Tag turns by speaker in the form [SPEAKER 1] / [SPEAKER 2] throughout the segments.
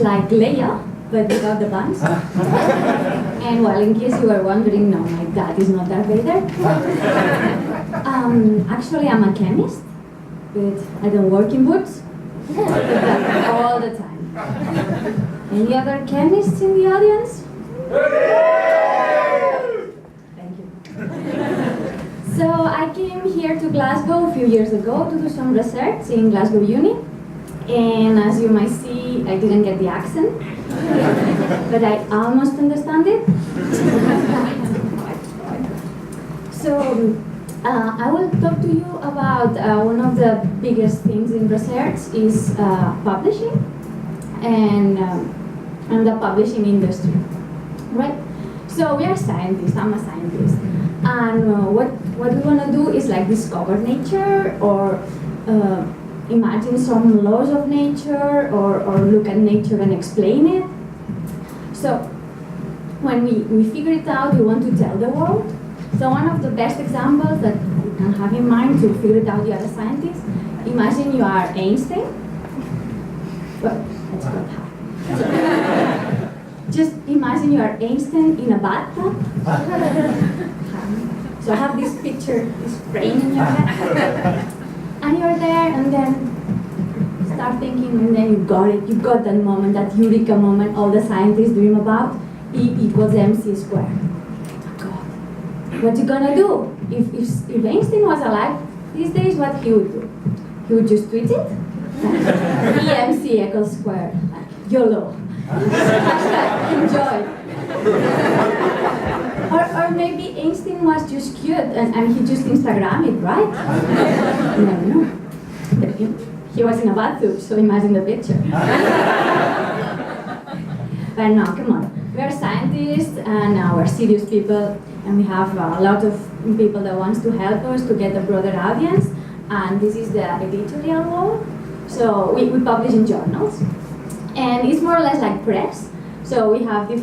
[SPEAKER 1] like Laia, but without the buns. And well, in case you were wondering, no, my dad is not Darth Vader. Actually, I'm a chemist, but I don't work in boots. All the time. Any other chemists in the audience? Thank you. So I came here to Glasgow a few years ago to do some research in Glasgow Uni. And as you might see, I didn't get the accent, but I almost understand it. So I will talk to you about one of the biggest things in research is publishing and the publishing industry, right? So we are scientists, I'm a scientist, and what we want to do is like discover nature or imagine some laws of nature or look at nature and explain it. So when we figure it out, we want to tell the world. So one of the best examples that you can have in mind to figure it out, you are a scientist, imagine you are Einstein. Well, that's not hard. Just imagine you are Einstein in a bathtub. So I have this picture, this frame in your head. And you're there, and then start thinking, and then you got it. You got that moment, that eureka moment all the scientists dream about. E equals mc squared. Oh God, what you gonna do? If Einstein was alive these days, what he would do? He would just tweet it. E mc equals squared. Like, YOLO. Enjoy. Or maybe Einstein was just cute and he just Instagrammed it, right? No. He was in a bathtub, so imagine the picture. But no, come on. We are scientists and we're serious people, and we have a lot of people that wants to help us to get a broader audience. And this is the editorial wall. So we publish in journals, and it's more or less like press. So we have a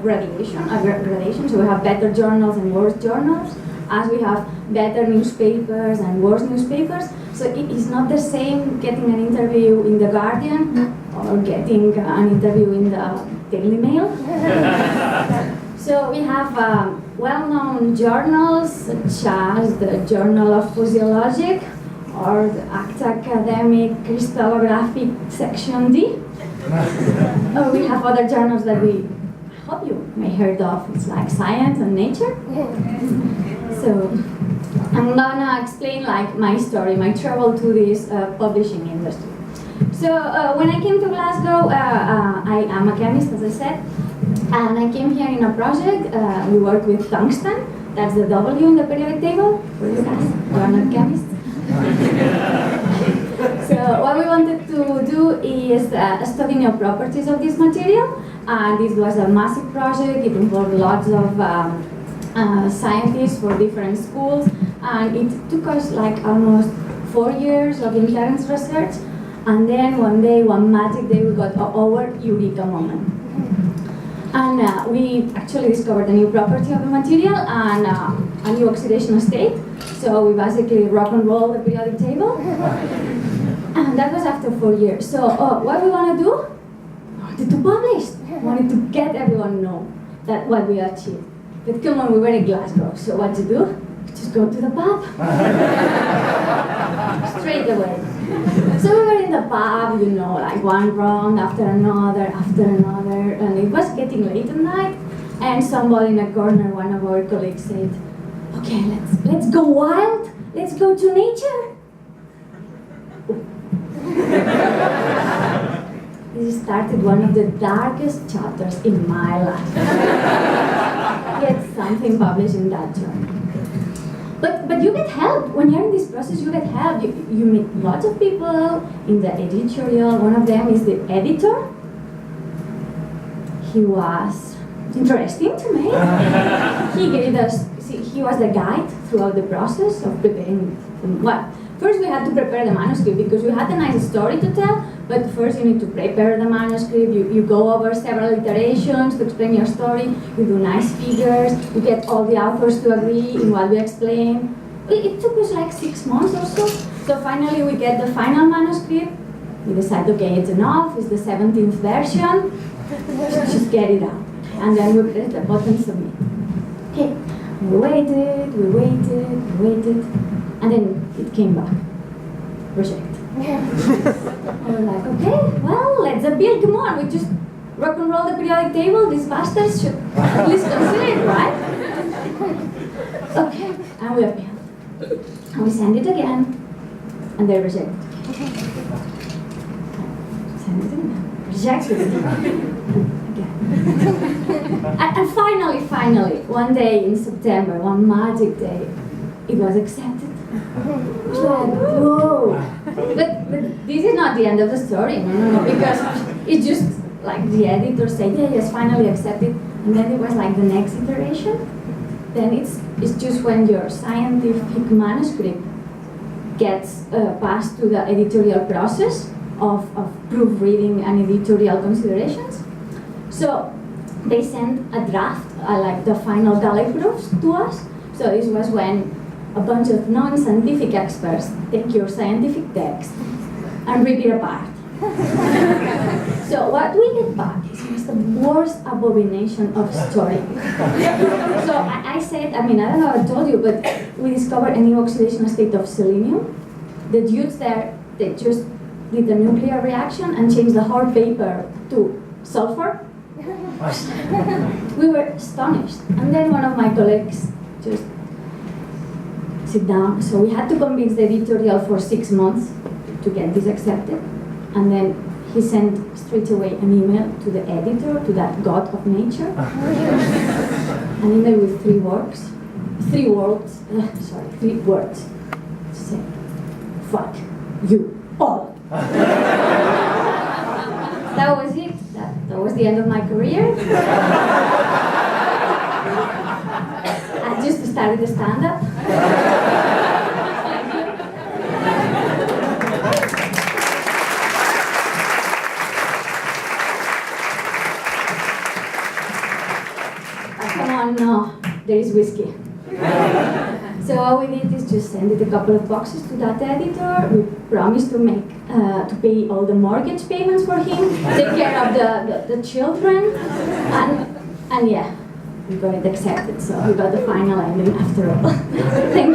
[SPEAKER 1] gradation, so we have better journals and worse journals, as we have better newspapers and worse newspapers. So it is not the same getting an interview in The Guardian or getting an interview in the Daily Mail. So we have well-known journals such as the Journal of Physiologic or the Academic Crystallographic Section D. Or we have other journals that we hope you may heard of. It's like Science and Nature. So I'm gonna explain like my story, my travel to this publishing industry. So when I came to Glasgow, I am a chemist, as I said, and I came here in a project. We work with tungsten. That's the W in the periodic table for you guys who are not chemists. So what we wanted to do is study new properties of this material. This was a massive project. It involved lots of scientists for different schools, and it took us like almost 4 years of intense research. And then one day, one magic day, we got our eureka moment. And we actually discovered a new property of the material and a new oxidation state. So we basically rock and roll the periodic table. And that was after 4 years. So what we want to do? We wanted to publish. We wanted to get everyone know that what we achieved. But come on, we were in Glasgow. So what to do? Just go to the pub. Straight away. So we were in the pub, you know, like one round after another, and it was getting late at night. And somebody in a corner, one of our colleagues said, "Okay, let's go wild. Let's go to nature." This started one of the darkest chapters in my life. Get something published in that journal. But you get help. When you're in this process, you get help. You meet lots of people in the editorial. One of them is the editor. He was interesting to me. He gave us, he was the guide throughout the process of preparing. Well, first we had to prepare the manuscript because we had a nice story to tell, but first you need to prepare the manuscript, you go over several iterations to explain your story, you do nice figures, you get all the authors to agree in what we explain. It took us like 6 months or so. So finally we get the final manuscript, We decided, okay, it's enough, it's the 17th version, just get it out. And then we press the button submit. Okay, we waited, and then it came back. Reject. I was like, okay, well, let's appeal, come on, we just rock and roll the periodic table, these bastards should at least consider it, right? Okay, and we appealed. And we send it again, and they reject. Send it again, rejected it again. And finally, one day in September, one magic day, it was accepted. It was like, whoa! But this is not the end of the story, no, because it's just like the editor said, yeah, yes, finally accepted, and then it was like the next iteration. Then it's just when your scientific manuscript gets passed to the editorial process of proofreading and editorial considerations. So they sent a draft, like the final Dalai proofs to us. So this was when a bunch of non-scientific experts take your scientific text and rip it apart. So what we get back is the worst abomination of story. So I said, I don't know if I told you, but we discovered a new oxidation state of selenium. The dudes there, they just did a nuclear reaction and changed the whole paper to sulfur. We were astonished. And then one of my colleagues just sit down. So we had to convince the editorial for 6 months to get this accepted. And then he sent straight away an email to the editor, to that god of nature. An email with 3 words. To say, fuck you all. That was it. That was the end of my career. I just started the stand-up. Come on, no, there is whiskey. So all we did is just send it a couple of boxes to that editor. We promised to pay all the mortgage payments for him, take care of the children, and yeah, we got it accepted. So we got the final ending after all. Thank